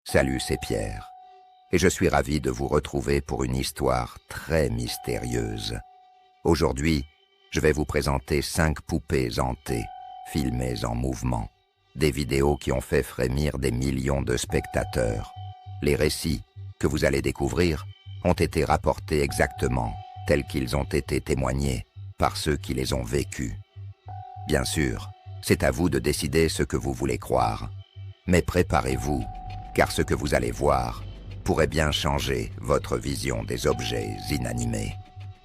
Salut, c'est Pierre. Et je suis ravi de vous retrouver pour une histoire très mystérieuse. Aujourd'hui, je vais vous présenter 5 poupées hantées, filmées en mouvement. Des vidéos qui ont fait frémir des millions de spectateurs. Les récits que vous allez découvrir ont été rapportés exactement tels qu'ils ont été témoignés par ceux qui les ont vécus. Bien sûr, c'est à vous de décider ce que vous voulez croire. Mais préparez-vous, car ce que vous allez voir pourrait bien changer votre vision des objets inanimés.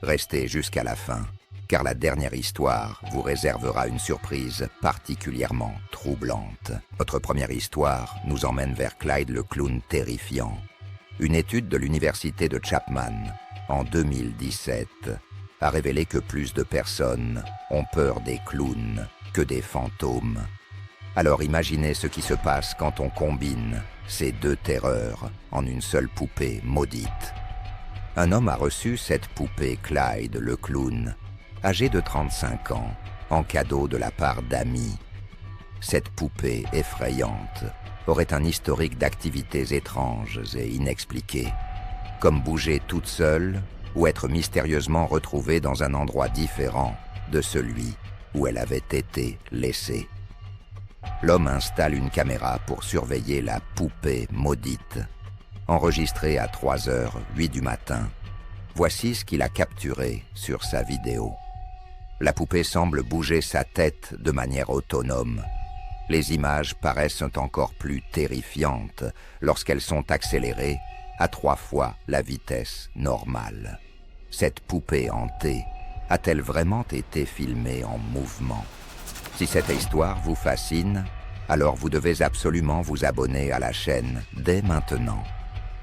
Restez jusqu'à la fin, car la dernière histoire vous réservera une surprise particulièrement troublante. Notre première histoire nous emmène vers Clyde le clown terrifiant. Une étude de l'université de Chapman, en 2017, a révélé que plus de personnes ont peur des clowns que des fantômes. Alors imaginez ce qui se passe quand on combine ces deux terreurs en une seule poupée maudite. Un homme a reçu cette poupée Clyde le clown, âgé de 35 ans, en cadeau de la part d'amis. Cette poupée effrayante aurait un historique d'activités étranges et inexpliquées, comme bouger toute seule ou être mystérieusement retrouvée dans un endroit différent de celui où elle avait été laissée. L'homme installe une caméra pour surveiller la poupée maudite. Enregistrée à 3h08 du matin, voici ce qu'il a capturé sur sa vidéo. La poupée semble bouger sa tête de manière autonome. Les images paraissent encore plus terrifiantes lorsqu'elles sont accélérées à 3 fois la vitesse normale. Cette poupée hantée a-t-elle vraiment été filmée en mouvement? Si cette histoire vous fascine, alors vous devez absolument vous abonner à la chaîne dès maintenant.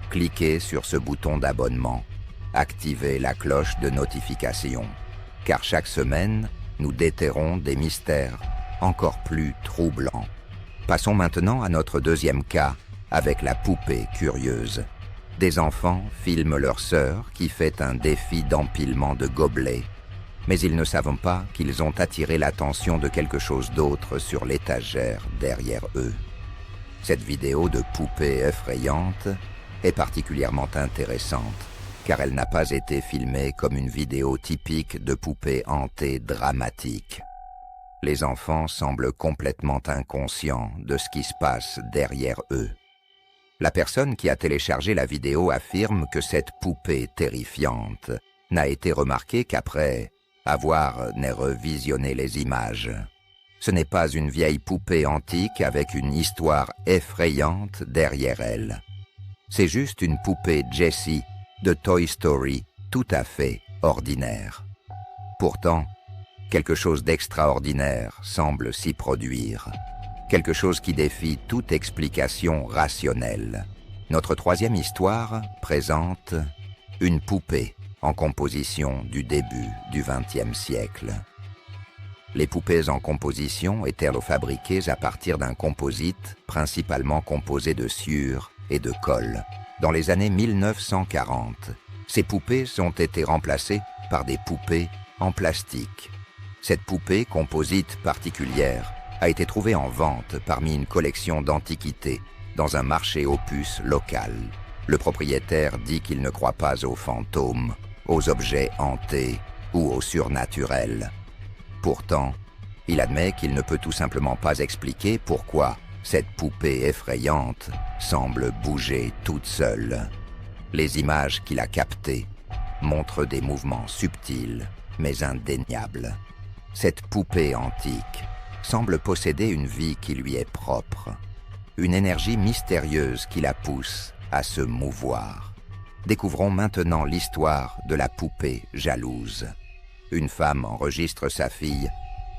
Cliquez sur ce bouton d'abonnement, activez la cloche de notification, car chaque semaine, nous déterrons des mystères encore plus troublants. Passons maintenant à notre deuxième cas avec la poupée curieuse. Des enfants filment leur sœur qui fait un défi d'empilement de gobelets, mais ils ne savent pas qu'ils ont attiré l'attention de quelque chose d'autre sur l'étagère derrière eux. Cette vidéo de poupée effrayante est particulièrement intéressante, car elle n'a pas été filmée comme une vidéo typique de poupée hantée dramatique. Les enfants semblent complètement inconscients de ce qui se passe derrière eux. La personne qui a téléchargé la vidéo affirme que cette poupée terrifiante n'a été remarquée qu'après avoir revisionné les images. Ce n'est pas une vieille poupée antique avec une histoire effrayante derrière elle. C'est juste une poupée Jessie de Toy Story tout à fait ordinaire. Pourtant, quelque chose d'extraordinaire semble s'y produire. Quelque chose qui défie toute explication rationnelle. Notre troisième histoire présente une poupée en composition du début du XXe siècle. Les poupées en composition étaient fabriquées à partir d'un composite principalement composé de sciure et de colle. Dans les années 1940, ces poupées ont été remplacées par des poupées en plastique. Cette poupée composite particulière a été trouvée en vente parmi une collection d'antiquités dans un marché aux puces local. Le propriétaire dit qu'il ne croit pas aux fantômes, aux objets hantés ou au surnaturel. Pourtant, il admet qu'il ne peut tout simplement pas expliquer pourquoi cette poupée effrayante semble bouger toute seule. Les images qu'il a captées montrent des mouvements subtils mais indéniables. Cette poupée antique semble posséder une vie qui lui est propre, une énergie mystérieuse qui la pousse à se mouvoir. Découvrons maintenant l'histoire de la poupée jalouse. Une femme enregistre sa fille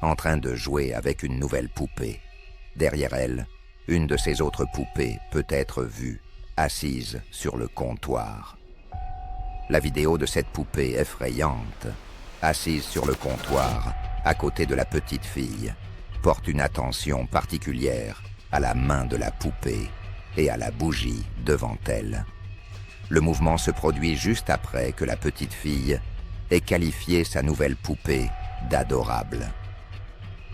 en train de jouer avec une nouvelle poupée. Derrière elle, une de ses autres poupées peut être vue, assise sur le comptoir. La vidéo de cette poupée effrayante, assise sur le comptoir, à côté de la petite fille, porte une attention particulière à la main de la poupée et à la bougie devant elle. Le mouvement se produit juste après que la petite fille ait qualifié sa nouvelle poupée d'adorable.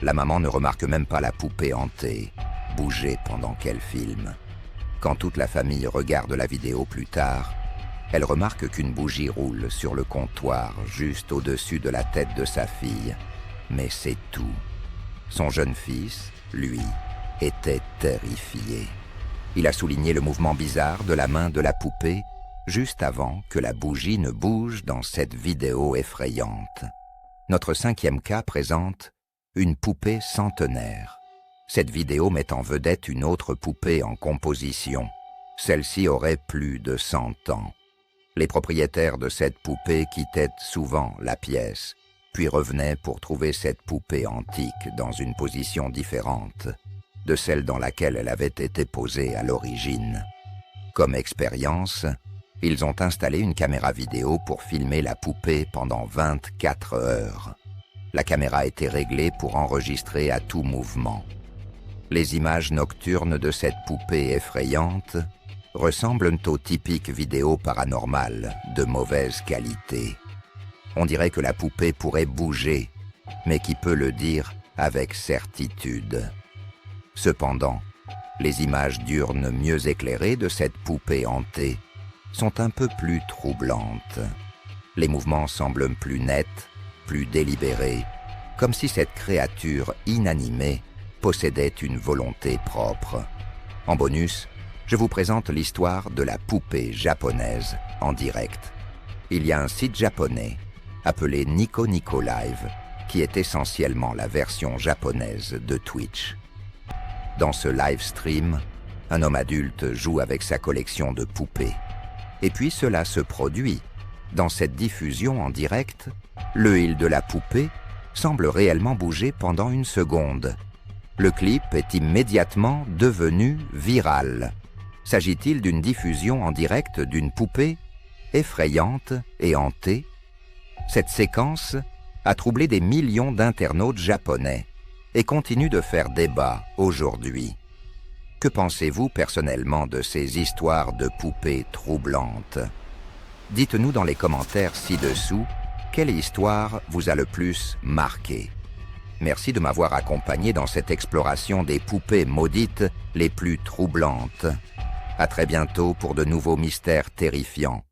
La maman ne remarque même pas la poupée hantée bouger pendant qu'elle filme. Quand toute la famille regarde la vidéo plus tard, elle remarque qu'une bougie roule sur le comptoir juste au-dessus de la tête de sa fille. Mais c'est tout. Son jeune fils, lui, était terrifié. Il a souligné le mouvement bizarre de la main de la poupée juste avant que la bougie ne bouge dans cette vidéo effrayante. Notre 5e cas présente une poupée centenaire. Cette vidéo met en vedette une autre poupée en composition. Celle-ci aurait plus de 100 ans. Les propriétaires de cette poupée quittaient souvent la pièce, puis revenaient pour trouver cette poupée antique dans une position différente de celle dans laquelle elle avait été posée à l'origine. Comme expérience, ils ont installé une caméra vidéo pour filmer la poupée pendant 24 heures. La caméra était réglée pour enregistrer à tout mouvement. Les images nocturnes de cette poupée effrayante ressemblent aux typiques vidéos paranormales de mauvaise qualité. On dirait que la poupée pourrait bouger, mais qui peut le dire avec certitude. Cependant, les images diurnes mieux éclairées de cette poupée hantée sont un peu plus troublantes. Les mouvements semblent plus nets, plus délibérés, comme si cette créature inanimée possédait une volonté propre. En bonus, je vous présente l'histoire de la poupée japonaise en direct. Il y a un site japonais appelé Nico Nico Live qui est essentiellement la version japonaise de Twitch. Dans ce live stream, un homme adulte joue avec sa collection de poupées. Et puis cela se produit. Dans cette diffusion en direct, l'œil de la poupée semble réellement bouger pendant une seconde. Le clip est immédiatement devenu viral. S'agit-il d'une diffusion en direct d'une poupée effrayante et hantée? Cette séquence a troublé des millions d'internautes japonais et continue de faire débat aujourd'hui. Que pensez-vous personnellement de ces histoires de poupées troublantes? Dites-nous dans les commentaires ci-dessous quelle histoire vous a le plus marqué. Merci de m'avoir accompagné dans cette exploration des poupées maudites les plus troublantes. À très bientôt pour de nouveaux mystères terrifiants.